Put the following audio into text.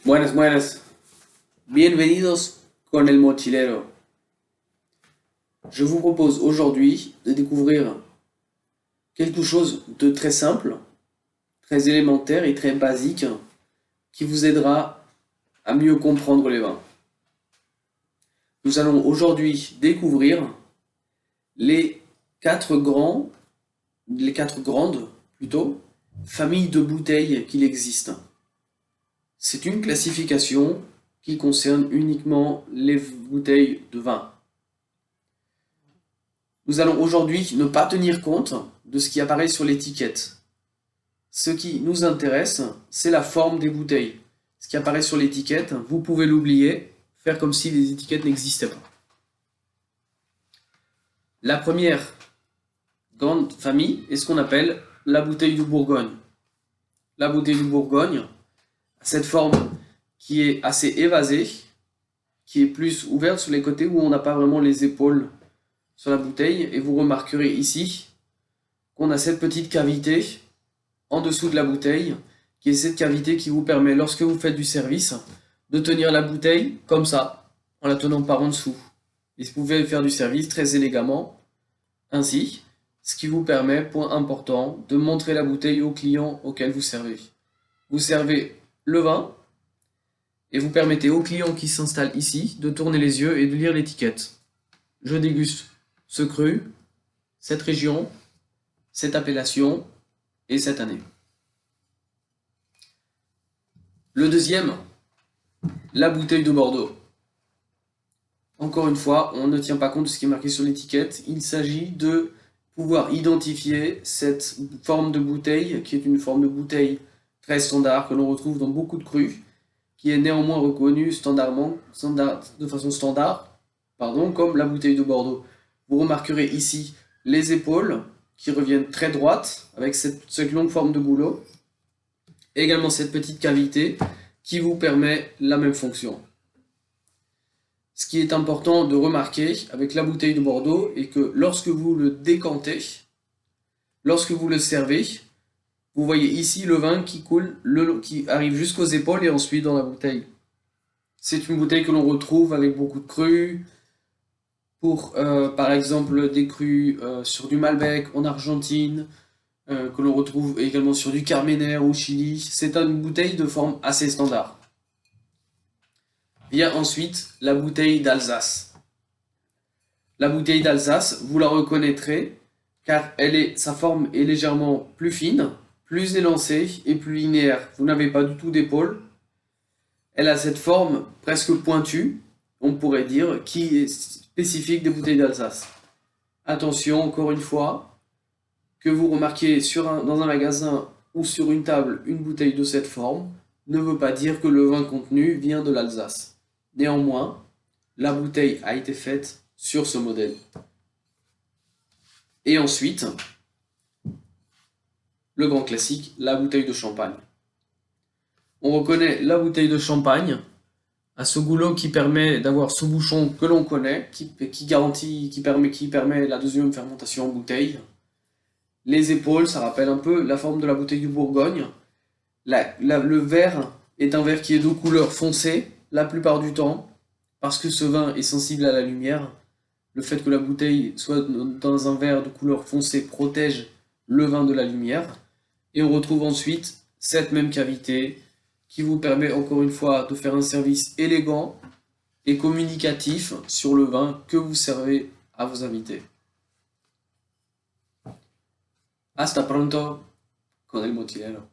Buenas, buenas. Bienvenidos con el mochilero. Je vous propose aujourd'hui de découvrir quelque chose de très simple, très élémentaire et très basique qui vous aidera à mieux comprendre les vins. Nous allons aujourd'hui découvrir les les quatre grandes plutôt, familles de bouteilles qu'il existe. C'est une classification qui concerne uniquement les bouteilles de vin. Nous allons aujourd'hui ne pas tenir compte de ce qui apparaît sur l'étiquette. Ce qui nous intéresse, c'est la forme des bouteilles. Ce qui apparaît sur l'étiquette, vous pouvez l'oublier, faire comme si les étiquettes n'existaient pas. La première grande famille est ce qu'on appelle la bouteille de Bourgogne. La bouteille de Bourgogne a cette forme qui est assez évasée, qui est plus ouverte sur les côtés où on n'a pas vraiment les épaules sur la bouteille. Et vous remarquerez ici qu'on a cette petite cavité en dessous de la bouteille, qui est cette cavité qui vous permet, lorsque vous faites du service, de tenir la bouteille comme ça, en la tenant par en dessous. Et vous pouvez faire du service très élégamment, ainsi, ce qui vous permet, point important, de montrer la bouteille au client auquel vous servez. Vous servez le vin, et vous permettez au client qui s'installe ici de tourner les yeux et de lire l'étiquette. Je déguste ce cru, cette région, cette appellation et cette année. Le deuxième, la bouteille de Bordeaux. Encore une fois, on ne tient pas compte de ce qui est marqué sur l'étiquette. Il s'agit de pouvoir identifier cette forme de bouteille, qui est une forme de bouteille très standard, que l'on retrouve dans beaucoup de crus, qui est néanmoins reconnue de façon standard, comme la bouteille de Bordeaux. Vous remarquerez ici les épaules qui reviennent très droites, avec cette longue forme de goulot, et également cette petite cavité qui vous permet la même fonction. Ce qui est important de remarquer avec la bouteille de Bordeaux est que lorsque vous le décantez, lorsque vous le servez, vous voyez ici le vin qui coule, qui arrive jusqu'aux épaules et ensuite dans la bouteille. C'est une bouteille que l'on retrouve avec beaucoup de crus, pour par exemple des crus sur du Malbec en Argentine, que l'on retrouve également sur du Carmener au Chili. C'est une bouteille de forme assez standard. Vient ensuite la bouteille d'Alsace. La bouteille d'Alsace, vous la reconnaîtrez car sa forme est légèrement plus fine, plus élancée et plus linéaire. Vous n'avez pas du tout d'épaule. Elle a cette forme presque pointue, on pourrait dire, qui est spécifique des bouteilles d'Alsace. Attention, encore une fois, que vous remarquiez dans un magasin ou sur une table une bouteille de cette forme, ne veut pas dire que le vin contenu vient de l'Alsace. Néanmoins, la bouteille a été faite sur ce modèle. Et ensuite, le grand classique, la bouteille de champagne. On reconnaît la bouteille de champagne à ce goulot qui permet d'avoir ce bouchon que l'on connaît, qui permet la deuxième fermentation en bouteille. Les épaules, ça rappelle un peu la forme de la bouteille du Bourgogne. Le verre est un verre qui est de couleur foncée, la plupart du temps, parce que ce vin est sensible à la lumière. Le fait que la bouteille soit dans un verre de couleur foncée protège le vin de la lumière. Et on retrouve ensuite cette même cavité qui vous permet encore une fois de faire un service élégant et communicatif sur le vin que vous servez à vos invités. Hasta pronto con el mochilero.